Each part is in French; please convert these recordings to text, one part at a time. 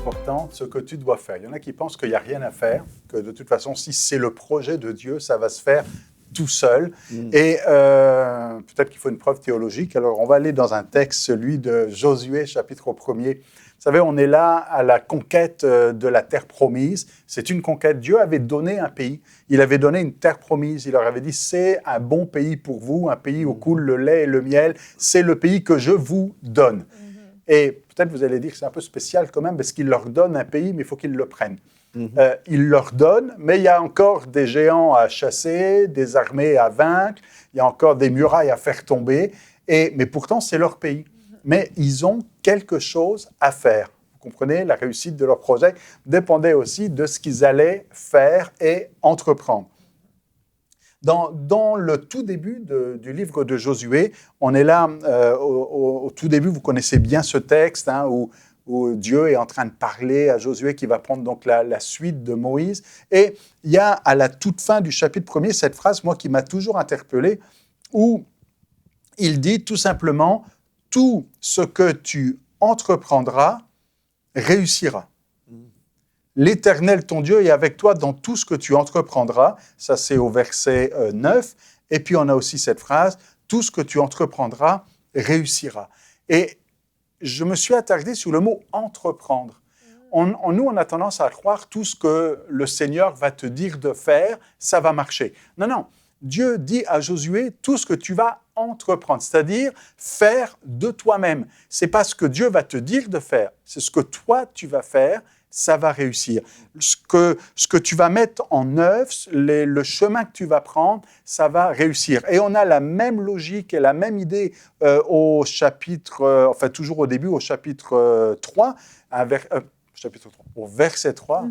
important, ce que tu dois faire. Il y en a qui pensent qu'il n'y a rien à faire, que de toute façon, si c'est le projet de Dieu, ça va se faire tout seul. Et peut-être qu'il faut une preuve théologique. Alors, on va aller dans un texte, celui de Josué, chapitre 1er. Vous savez, on est là à la conquête de la terre promise. C'est une conquête. Dieu avait donné un pays. Il avait donné une terre promise. Il leur avait dit, c'est un bon pays pour vous, un pays où coule le lait et le miel. C'est le pays que je vous donne. Et peut-être vous allez dire que c'est un peu spécial quand même, parce qu'il leur donne un pays, mais il faut qu'ils le prennent. Il leur donne, mais il y a encore des géants à chasser, des armées à vaincre, il y a encore des murailles à faire tomber, mais pourtant c'est leur pays. Mais ils ont quelque chose à faire. Vous comprenez, la réussite de leur projet dépendait aussi de ce qu'ils allaient faire et entreprendre. Dans le tout début du livre de Josué, on est là, au tout début, vous connaissez bien ce texte, où Dieu est en train de parler à Josué qui va prendre donc la suite de Moïse. Et il y a à la toute fin du chapitre 1er cette phrase, moi, qui m'a toujours interpellé, où il dit tout simplement « Tout ce que tu entreprendras réussira ». L'Éternel, ton Dieu, est avec toi dans tout ce que tu entreprendras. Ça, c'est au verset 9. Et puis, on a aussi cette phrase, « Tout ce que tu entreprendras réussira ». Et je me suis attardé sur le mot « entreprendre ». Nous, on a tendance à croire tout ce que le Seigneur va te dire de faire, ça va marcher. Non, non. Dieu dit à Josué tout ce que tu vas entreprendre, c'est-à-dire faire de toi-même. Ce n'est pas ce que Dieu va te dire de faire, c'est ce que toi, tu vas faire, ça va réussir. Ce que tu vas mettre en œuvre, le chemin que tu vas prendre, ça va réussir. Et on a la même logique et la même idée au chapitre, toujours au début, au chapitre 3, au verset 3.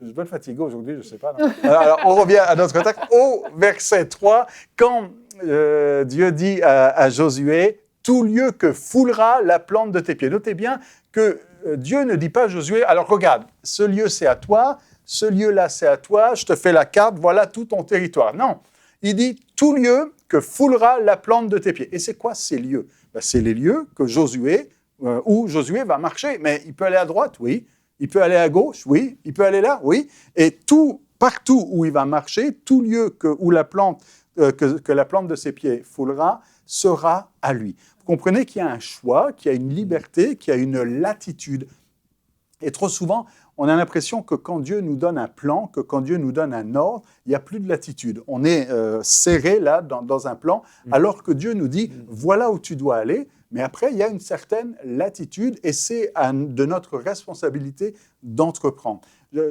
Je dois être fatigué aujourd'hui, je ne sais pas. Alors, on revient à notre texte. Au verset 3, quand Dieu dit à Josué, « Tout lieu que foulera la plante de tes pieds ». Notez bien que Dieu ne dit pas à Josué, « Alors regarde, ce lieu c'est à toi, ce lieu-là c'est à toi, je te fais la carte, voilà tout ton territoire. » Non, il dit, « Tout lieu que foulera la plante de tes pieds ». Et c'est quoi ces lieux ? C'est les lieux que où Josué va marcher. Mais il peut aller à droite, oui. Il peut aller à gauche, oui. Il peut aller là, oui. Et partout où il va marcher, tout lieu où la plante, que la plante de ses pieds foulera, sera à lui. Vous comprenez qu'il y a un choix, qu'il y a une liberté, qu'il y a une latitude. Et trop souvent, on a l'impression que quand Dieu nous donne un plan, que quand Dieu nous donne un ordre, il n'y a plus de latitude. On est serré là dans un plan, alors que Dieu nous dit « voilà où tu dois aller ». Mais après, il y a une certaine latitude et c'est de notre responsabilité d'entreprendre.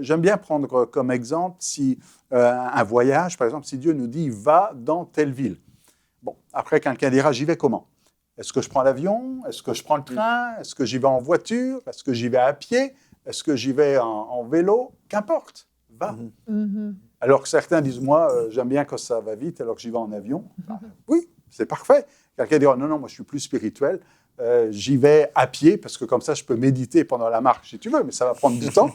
J'aime bien prendre comme exemple un voyage, par exemple, si Dieu nous dit « va dans telle ville ». Bon, après, quelqu'un dira « j'y vais comment ?» Est-ce que je prends l'avion? Est-ce que je prends le train? Est-ce que j'y vais en voiture? Est-ce que j'y vais à pied? Est-ce que j'y vais en vélo? Qu'importe, va. Alors que certains disent « moi, j'aime bien quand ça va vite, alors que j'y vais en avion. » Oui, c'est parfait. Quelqu'un dira « non, moi je suis plus spirituel, j'y vais à pied parce que comme ça je peux méditer pendant la marche si tu veux, mais ça va prendre du temps. »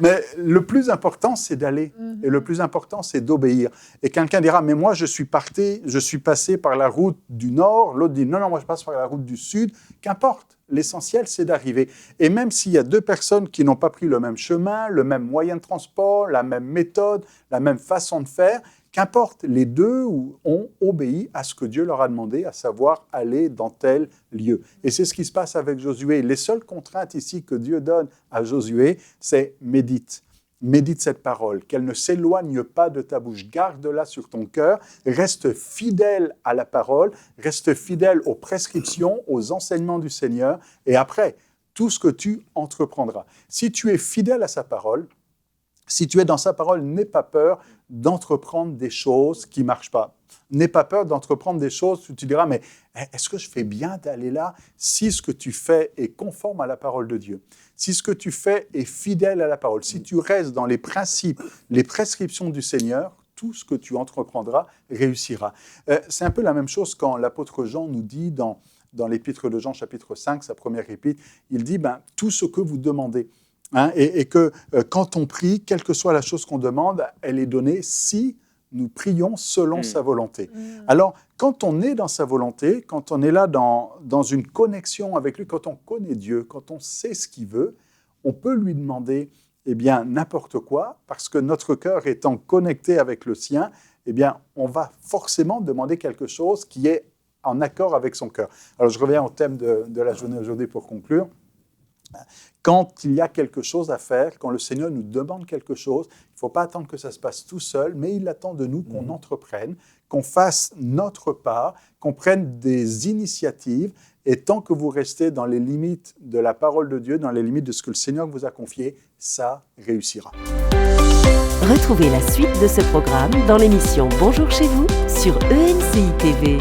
Mais le plus important c'est d'aller et le plus important c'est d'obéir. Et quelqu'un dira « mais moi je suis passé par la route du nord », l'autre dit « non, moi je passe par la route du sud », qu'importe. L'essentiel, c'est d'arriver. Et même s'il y a deux personnes qui n'ont pas pris le même chemin, le même moyen de transport, la même méthode, la même façon de faire, qu'importe, les deux ont obéi à ce que Dieu leur a demandé, à savoir aller dans tel lieu. Et c'est ce qui se passe avec Josué. Les seules contraintes ici que Dieu donne à Josué, c'est médite. Médite cette parole, qu'elle ne s'éloigne pas de ta bouche. Garde-la sur ton cœur, reste fidèle à la parole, reste fidèle aux prescriptions, aux enseignements du Seigneur. Et après, tout ce que tu entreprendras. Si tu es fidèle à sa parole, si tu es dans sa parole, n'aie pas peur d'entreprendre des choses qui ne marchent pas. N'aie pas peur d'entreprendre des choses où tu diras, mais est-ce que je fais bien d'aller là si ce que tu fais est conforme à la parole de Dieu? Si ce que tu fais est fidèle à la parole, si tu restes dans les principes, les prescriptions du Seigneur, tout ce que tu entreprendras réussira. C'est un peu la même chose quand l'apôtre Jean nous dit dans l'épître de Jean, chapitre 5, sa première épître, il dit, tout ce que vous demandez, et que quand on prie, quelle que soit la chose qu'on demande, elle est donnée si nous prions selon sa volonté. Alors, quand on est dans sa volonté, quand on est là dans une connexion avec lui, quand on connaît Dieu, quand on sait ce qu'il veut, on peut lui demander n'importe quoi, parce que notre cœur étant connecté avec le sien, on va forcément demander quelque chose qui est en accord avec son cœur. Alors, je reviens au thème de la journée aujourd'hui pour conclure. Quand il y a quelque chose à faire, quand le Seigneur nous demande quelque chose, il ne faut pas attendre que ça se passe tout seul, mais il attend de nous qu'on entreprenne, qu'on fasse notre part, qu'on prenne des initiatives. Et tant que vous restez dans les limites de la parole de Dieu, dans les limites de ce que le Seigneur vous a confié, ça réussira. Retrouvez la suite de ce programme dans l'émission Bonjour chez vous sur EMCI TV.